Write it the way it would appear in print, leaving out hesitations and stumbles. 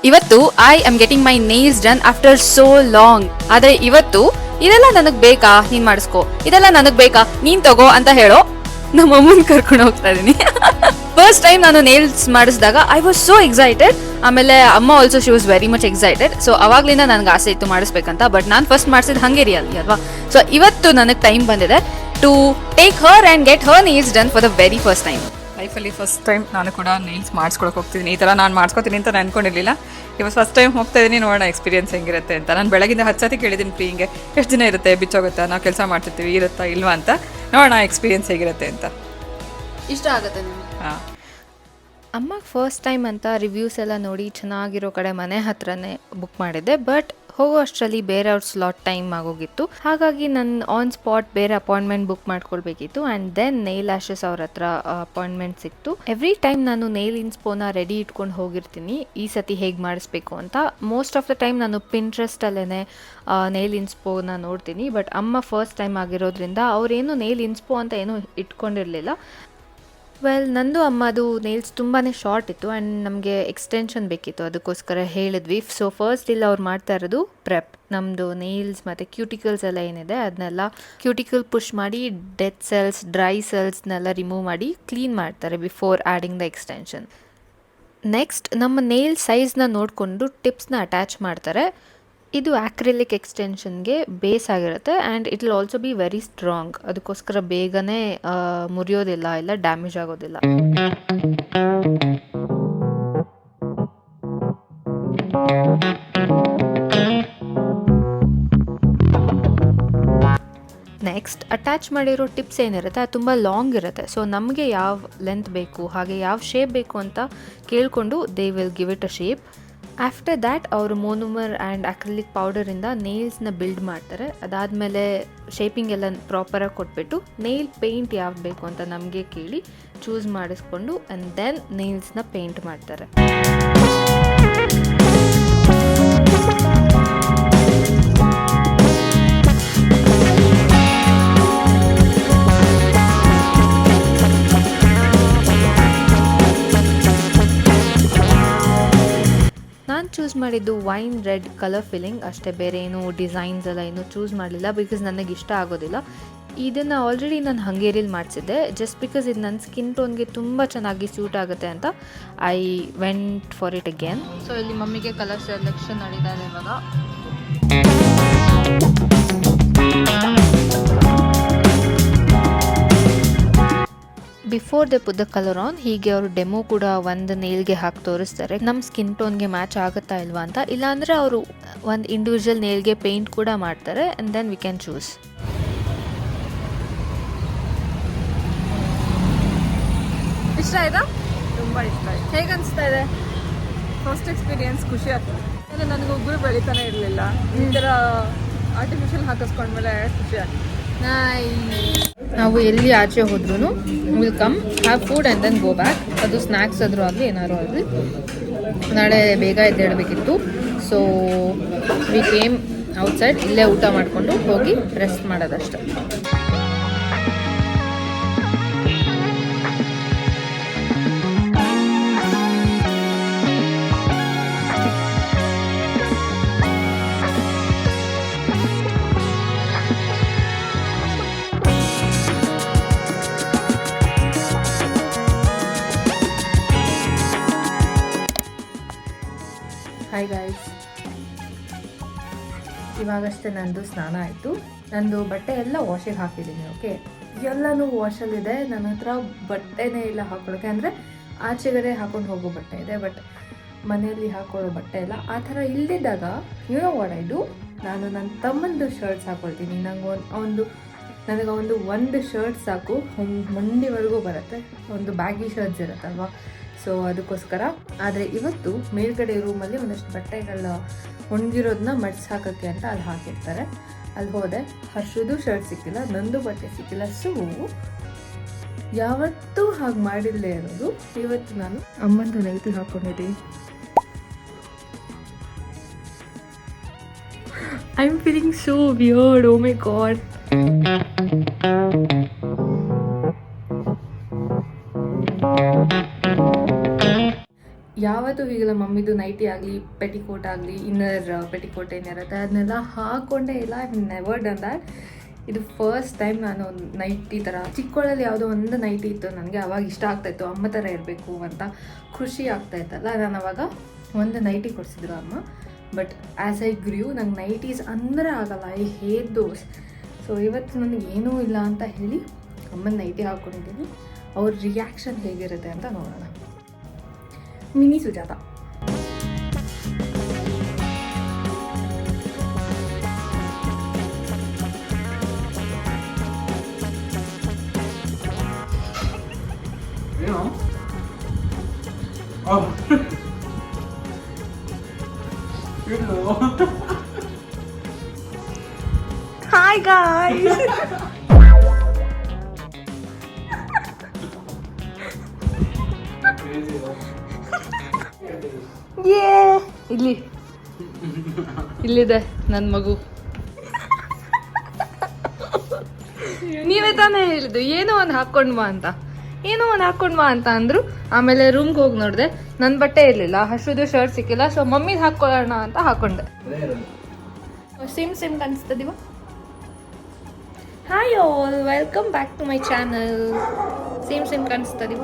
ಇವತ್ತು I am getting my nails done after so long. ಆದ್ರೆ ಇವತ್ತು ಇದೆಲ್ಲ ನನಗ್ ಬೇಕಾ, ನೀನ್ ಮಾಡಿಸ್ಕೋ, ಇದೆಲ್ಲ ನನಗ್ ಬೇಕಾ, ನೀನ್ ತಗೋ ಅಂತ ಹೇಳೋ ನಮ್ಮ ಅಮ್ಮನ್ ಕರ್ಕೊಂಡು ಹೋಗ್ತಾ ಇದೀನಿ. ಫಸ್ಟ್ ಟೈಮ್ ನಾನು ನೇಲ್ಸ್ ಮಾಡಿಸಿದಾಗ ಐ ವಾಸ್ ಸೋ ಎಕ್ಸೈಟೆಡ್. ಆಮೇಲೆ ಅಮ್ಮ also she was very much excited. So ಅವಾಗ್ಲಿಂದ ನನ್ಗೆ ಆಸೆ ಇತ್ತು ಮಾಡಿಸ್ಬೇಕಂತ. ಬಟ್ ನಾನು ಫಸ್ಟ್ ಮಾಡಿಸಿದ್ ಹಂಗೆ ರಿಯಲಿ ಅಲ್ವಾ. ಸೊ ಇವತ್ತು ನನಗೆ ಟೈಮ್ ಬಂದಿದೆ to take her and get her nails done for the very first time. ಲೈಫಲ್ಲಿ ಫಸ್ಟ್ ಟೈಮ್ ನಾನು ಕೂಡ ನೇಲ್ಸ್ ಮಾಡಿಸ್ಕೊಳಕ್ಕೆ ಹೋಗ್ತಿದ್ದೀನಿ. ಈ ಥರ ನಾನು ಮಾಡಿಸ್ಕೊತೀನಿ ಅಂತ ನಾನು ಅನ್ಕೊಂಡಿರಲಿಲ್ಲ. ಇವತ್ತು ಫಸ್ಟ್ ಟೈಮ್ ಹೋಗ್ತಾ ಇದ್ದೀನಿ, ನೋಡೋಣ ಎಕ್ಸ್ಪೀರಿಯನ್ಸ್ ಹೆಂಗಿರುತ್ತೆ ಅಂತ. ನಾನು ಬೆಳಗಿಂದ 10 ಸತಿ ಕೇಳಿದ್ದೀನಿ ಪ್ರೀಂಗೆ, ಎಷ್ಟು ದಿನ ಇರುತ್ತೆ, ಬಿಚ್ಚೋಗುತ್ತಾ, ನಾವು ಕೆಲಸ ಮಾಡ್ತಿರ್ತೀವಿ, ಇರುತ್ತಾ ಇಲ್ವಾ ಅಂತ. ನೋಡೋಣ ಎಕ್ಸ್ಪೀರಿಯನ್ಸ್ ಹೇಗಿರುತ್ತೆ ಅಂತ. ಇಷ್ಟ ಆಗುತ್ತೆ ನಿಮ್ಗೆ? ಹಾಂ, ಅಮ್ಮಗೆ ಫಸ್ಟ್ ಟೈಮ್ ಅಂತ ರಿವ್ಯೂಸ್ ಎಲ್ಲ ನೋಡಿ ಚೆನ್ನಾಗಿರೋ ಕಡೆ ಮನೆ ಹತ್ರನೇ ಬುಕ್ ಮಾಡಿದ್ದೆ. ಬಟ್ ಹೋಗೋ ಅಷ್ಟರಲ್ಲಿ ಬೇರೆಯವ್ರ ಸ್ಲಾಟ್ ಟೈಮ್ ಆಗೋಗಿತ್ತು. ಹಾಗಾಗಿ ನನ್ನ ಆನ್ ಸ್ಪಾಟ್ ಬೇರೆ ಅಪಾಯಿಂಟ್ಮೆಂಟ್ ಬುಕ್ ಮಾಡ್ಕೊಳ್ಬೇಕಿತ್ತು. ಆ್ಯಂಡ್ ದೆನ್ ನೇಲ್ ಆಶಸ್ ಅವ್ರ ಹತ್ರ ಅಪಾಯಿಂಟ್ಮೆಂಟ್ ಸಿಕ್ತು. ಎವ್ರಿ ಟೈಮ್ ನಾನು ನೇಲ್ ಇನ್ಸ್ಪೋನ ರೆಡಿ ಇಟ್ಕೊಂಡು ಹೋಗಿರ್ತೀನಿ, ಈ ಸತಿ ಹೇಗೆ ಮಾಡಿಸ್ಬೇಕು ಅಂತ. ಮೋಸ್ಟ್ ಆಫ್ ದ ಟೈಮ್ ನಾನು ಪಿಂಟ್ರೆಸ್ಟಲ್ಲೇ ನೇಲ್ ಇನ್ಸ್ಪೋನ ನೋಡ್ತೀನಿ. ಬಟ್ ಅಮ್ಮ ಫಸ್ಟ್ ಟೈಮ್ ಆಗಿರೋದ್ರಿಂದ ಅವರೇನು ನೇಲ್ ಇನ್ಸ್ಪೋ ಅಂತ ಏನೂ ಇಟ್ಕೊಂಡಿರಲಿಲ್ಲ. ನಂದು ಅಮ್ಮದು ನೇಲ್ಸ್ ತುಂಬಾ ಶಾರ್ಟ್ ಇತ್ತು ಆ್ಯಂಡ್ ನಮಗೆ ಎಕ್ಸ್ಟೆನ್ಷನ್ ಬೇಕಿತ್ತು, ಅದಕ್ಕೋಸ್ಕರ ಹೇಳಿದ್ವಿ. ಸೊ ಫಸ್ಟ್ ಇಲ್ಲಿ ಅವ್ರು ಮಾಡ್ತಾ ಇರೋದು ಪ್ರೆಪ್. ನಮ್ಮದು ನೇಲ್ಸ್ ಮತ್ತು ಕ್ಯೂಟಿಕಲ್ಸ್ ಎಲ್ಲ ಏನಿದೆ ಅದನ್ನೆಲ್ಲ ಕ್ಯೂಟಿಕಲ್ ಪುಷ್ ಮಾಡಿ ಡೆಡ್ ಸೆಲ್ಸ್, ಡ್ರೈ ಸೆಲ್ಸ್ನೆಲ್ಲ ರಿಮೂವ್ ಮಾಡಿ ಕ್ಲೀನ್ ಮಾಡ್ತಾರೆ before adding the extension. Next ನಮ್ಮ ನೇಲ್ ಸೈಜ್ನ ನೋಡಿಕೊಂಡು ಟಿಪ್ಸ್ನ ಅಟ್ಯಾಚ್ ಮಾಡ್ತಾರೆ. ಇದು ಆಕ್ರಿಲಿಕ್ ಎಕ್ಸ್ಟೆನ್ಷನ್ಗೆ ಬೇಸ್ ಆಗಿರುತ್ತೆ and it will also be very strong. ಅದಕ್ಕೋಸ್ಕರ ಬೇಗನೆ ಮುರಿಯೋದಿಲ್ಲ, ಇಲ್ಲ ಡ್ಯಾಮೇಜ್ ಆಗೋದಿಲ್ಲ. ನೆಕ್ಸ್ಟ್ ಅಟ್ಯಾಚ್ ಮಾಡಿರೋ ಟಿಪ್ಸ್ ಏನಿರುತ್ತೆ ಅದು ತುಂಬ ಲಾಂಗ್ ಇರುತ್ತೆ. ಸೊ ನಮಗೆ ಯಾವ ಲೆಂತ್ ಬೇಕು, ಹಾಗೆ ಯಾವ ಶೇಪ್ ಬೇಕು ಅಂತ ಕೇಳಿಕೊಂಡು they will give it a shape. After that ಅವರು ಮೋನೋಮರ್ ಆ್ಯಂಡ್ ಅಕ್ರಿಲಿಕ್ ಪೌಡರಿಂದ ನೇಲ್ಸ್ನ ಬಿಲ್ಡ್ ಮಾಡ್ತಾರೆ. ಅದಾದಮೇಲೆ ಶೇಪಿಂಗ್ ಎಲ್ಲ ಪ್ರಾಪರಾಗಿ ಕೊಟ್ಬಿಟ್ಟು ನೇಲ್ ಪೇಂಟ್ ಯಾವ್ದು ಬೇಕು ಅಂತ ನಮಗೆ ಕೇಳಿ ಚೂಸ್ ಮಾಡಿಸ್ಕೊಂಡು ಆ್ಯಂಡ್ ದೆನ್ ನೇಲ್ಸ್ನ ಪೇಂಟ್ ಮಾಡ್ತಾರೆ. ನಾನು ಚೂಸ್ ಮಾಡಿದ್ದು ವೈನ್ ರೆಡ್ ಕಲರ್ ಫಿಲ್ಲಿಂಗ್ ಅಷ್ಟೇ, ಬೇರೆ ಏನು ಡಿಸೈನ್ಸ್ ಎಲ್ಲ ಏನೂ ಚೂಸ್ ಮಾಡಲಿಲ್ಲ ಬಿಕಾಸ್ ನನಗೆ ಇಷ್ಟ ಆಗೋದಿಲ್ಲ. ಇದನ್ನು ಆಲ್ರೆಡಿ ನಾನು ಹಂಗೇರಿಯಲ್ಲಿ ಮಾಡಿಸಿದ್ದೆ. ಜಸ್ಟ್ ಬಿಕಾಸ್ ಇದು ನನ್ನ ಸ್ಕಿನ್ ಟೋನ್ಗೆ ತುಂಬ ಚೆನ್ನಾಗಿ ಸ್ಯೂಟ್ ಆಗುತ್ತೆ ಅಂತ I went for it again. So ಇಲ್ಲಿ ಮಮ್ಮಿಗೆ ಕಲರ್ ಸೆಲೆಕ್ಷನ್ ನಡೀತಾ ಇದೆ ಇವಾಗ. Before they put the colour on, ಹೀಗೆ ಅವರು ಡೆಮೋ ಕೂಡ ಒಂದು ನೇಲ್ಗೆ ಹಾಕಿ ತೋರಿಸ್ತಾರೆ ನಮ್ಮ ಸ್ಕಿನ್ ಟೋನ್ಗೆ ಮ್ಯಾಚ್ ಆಗುತ್ತಾ ಇಲ್ವಾ ಅಂತ. ಇಲ್ಲಾಂದರೆ ಅವರು ಒಂದು ಇಂಡಿವಿಜುವಲ್ ನೇಲ್ಗೆ ಪೇಂಟ್ ಕೂಡ ಮಾಡ್ತಾರೆ and then we can choose. ಇಷ್ಟ ಆಯ್ತಾ? ತುಂಬ ಇಷ್ಟ ಆಯಿತು. ಹೇಗೆ ಅನಿಸ್ತಾ ಇದೆ? ಫಸ್ಟ್ ಎಕ್ಸ್ಪೀರಿಯನ್ಸ್ ಖುಷಿ ಆಗ್ತದೆ. ಅಂದರೆ ನನಗೆ ಒಬ್ಬರು ಬೆಳಿತಾನೆ ಇರಲಿಲ್ಲ, ಈ ಥರ ಆರ್ಟಿಫಿಷಿಯಲ್ ಹಾಕಿಸ್ಕೊಂಡ್ಮೇಲೆ ಖುಷಿ ಆಗ್ತದೆ. ನಾವು ಎಲ್ಲಿ ಆಚೆ ಹೋದ್ರೂ will come have food and then go back. ಅದು ಸ್ನ್ಯಾಕ್ಸ್ ಆದರೂ ಆಗಲಿ ಏನಾದ್ರು ಆಗಲಿ. ನಾಳೆ ಬೇಗ ಎದ್ದೇಳಬೇಕಿತ್ತು. ಸೊ ವಿ ಕೇಮ್ ಔಟ್ಸೈಡ್, ಇಲ್ಲೇ ಊಟ ಮಾಡಿಕೊಂಡು ಹೋಗಿ ರೆಸ್ಟ್ ಮಾಡೋದಷ್ಟೆ. ಹಾಯ್ ಗಾಯ್ಸ್, ಇವಾಗಷ್ಟೇ ನಂದು ಸ್ನಾನ ಆಯಿತು. ನಂದು ಬಟ್ಟೆ ಎಲ್ಲ ವಾಶಿಗೆ ಹಾಕಿದ್ದೀನಿ. ಓಕೆ, ಎಲ್ಲನೂ ವಾಶಲ್ಲಿದೆ. ನನ್ನ ಹತ್ರ ಬಟ್ಟೆನೇ ಇಲ್ಲ ಹಾಕೊಳ್ಳೋಕ್ಕೆ. ಅಂದರೆ ಆಚೆಗಡೆ ಹಾಕೊಂಡು ಹೋಗೋ ಬಟ್ಟೆ ಇದೆ, ಬಟ್ ಮನೆಯಲ್ಲಿ ಹಾಕೊಳ್ಳೋ ಬಟ್ಟೆ ಇಲ್ಲ. ಆ ಥರ ಇಲ್ಲದಿದ್ದಾಗ ಏನೋ ವಾಟ್ ನಾನು ನನ್ನ ತಮ್ಮಂದು ಶರ್ಟ್ಸ್ ಹಾಕ್ಕೊಳ್ತೀನಿ. ನನಗೆ ಒಂದು ಶರ್ಟ್ ಸಾಕು, ಮಂಡಿವರೆಗೂ ಬರುತ್ತೆ. ಒಂದು ಬ್ಯಾಗಿ ಶರ್ಟ್ಸ್ ಇರುತ್ತಲ್ವ, ಸೊ ಅದಕ್ಕೋಸ್ಕರ. ಆದರೆ ಇವತ್ತು ಮೇಲ್ಗಡೆ ರೂಮಲ್ಲಿ ಒಂದಷ್ಟು ಬಟ್ಟೆಗಳ ಒಣಗಿರೋದನ್ನ ಮಡ್ಸಿ ಹಾಕೋಕ್ಕೆ ಅಂತ ಅಲ್ಲಿ ಹಾಕಿರ್ತಾರೆ. ಅಲ್ಲಿ ಹೋದೆ, ಹರ್ಷದು ಶರ್ಟ್ ಸಿಕ್ಕಿಲ್ಲ, ನಂದು ಬಟ್ಟೆ ಸಿಕ್ಕಿಲ್ಲ. ಸೊ ಯಾವತ್ತೂ ಹಾಗೆ ಮಾಡಿಲ್ಲದೆ ಇರೋದು ಇವತ್ತು ನಾನು ಅಮ್ಮಂದು ನೈಟಿ ಹಾಕ್ಕೊಂಡಿದ್ದೀನಿ. I am feeling so weird. Oh my God. ಯಾವತ್ತೂ ಹೀಗೆಲ್ಲ ಮಮ್ಮಿದು ನೈಟಿ ಆಗಲಿ ಪೆಟಿಕೋಟ್ ಆಗಲಿ ಇನ್ನರ್ ಪೆಟಿಕೋಟ್ ಏನಿರುತ್ತೆ ಅದನ್ನೆಲ್ಲ ಹಾಕ್ಕೊಂಡೇ ಇಲ್ಲ. I never done that. ಇದು ಫಸ್ಟ್ ಟೈಮ್ ನಾನು ಒಂದು ನೈಟಿ ಥರ, ಚಿಕ್ಕವಳಲ್ಲಿ ಯಾವುದೋ ಒಂದು ನೈಟಿ ಇತ್ತು ನನಗೆ, ಅವಾಗ ಇಷ್ಟ ಆಗ್ತಾಯಿತ್ತು ಅಮ್ಮ ಥರ ಇರಬೇಕು ಅಂತ ಖುಷಿ ಆಗ್ತಾಯಿತ್ತಲ್ಲ. ನಾನು ಅವಾಗ ಒಂದು ನೈಟಿ ಕೊಡಿಸಿದ್ರು ಅಮ್ಮ. ಬಟ್ ಆ್ಯಸ್ ಐ ಗ್ರ್ಯೂ ನಂಗೆ ನೈಟೀಸ್ ಅಂದರೆ ಆಗಲ್ಲ, ಐ ಹೇಟ್ ದೋಸ್. ಸೊ ಇವತ್ತು ನನಗೆ ಏನೂ ಇಲ್ಲ ಅಂತ ಹೇಳಿ ಅಮ್ಮನ ನೈಟಿ ಹಾಕ್ಕೊಂಡಿದ್ದೀನಿ. ಅವ್ರ ರಿಯಾಕ್ಷನ್ ಹೇಗಿರುತ್ತೆ ಅಂತ ನೋಡೋಣ. ಮಿನಿ ಸುಜಾತ. Hi guys. ಇಲ್ಲಿದೆ ನನ್ನ ಮಗು. ನೀವೇ ತಾನೇ ಹೇಳಿದ್ದು ಏನೋ ಒಂದು ಹಾಕ್ಕೊಂಡ್ವಾ ಅಂತ ಅಂದರು. ಆಮೇಲೆ ರೂಮ್ಗೆ ಹೋಗಿ ನೋಡಿದೆ, ನನ್ನ ಬಟ್ಟೆ ಇರಲಿಲ್ಲ, ಹರ್ಷದು ಶರ್ಟ್ ಸಿಕ್ಕಿಲ್ಲ. ಸೊ ಮಮ್ಮಿದು ಹಾಕ್ಕೊಳ್ಳೋಣ ಅಂತ ಹಾಕ್ಕೊಂಡೆ. ಸೇಮ್ ಕಾಣಿಸ್ತದಿವ. Hi all, welcome back to my channel. Same ಕಾಣಿಸ್ತದಿವ.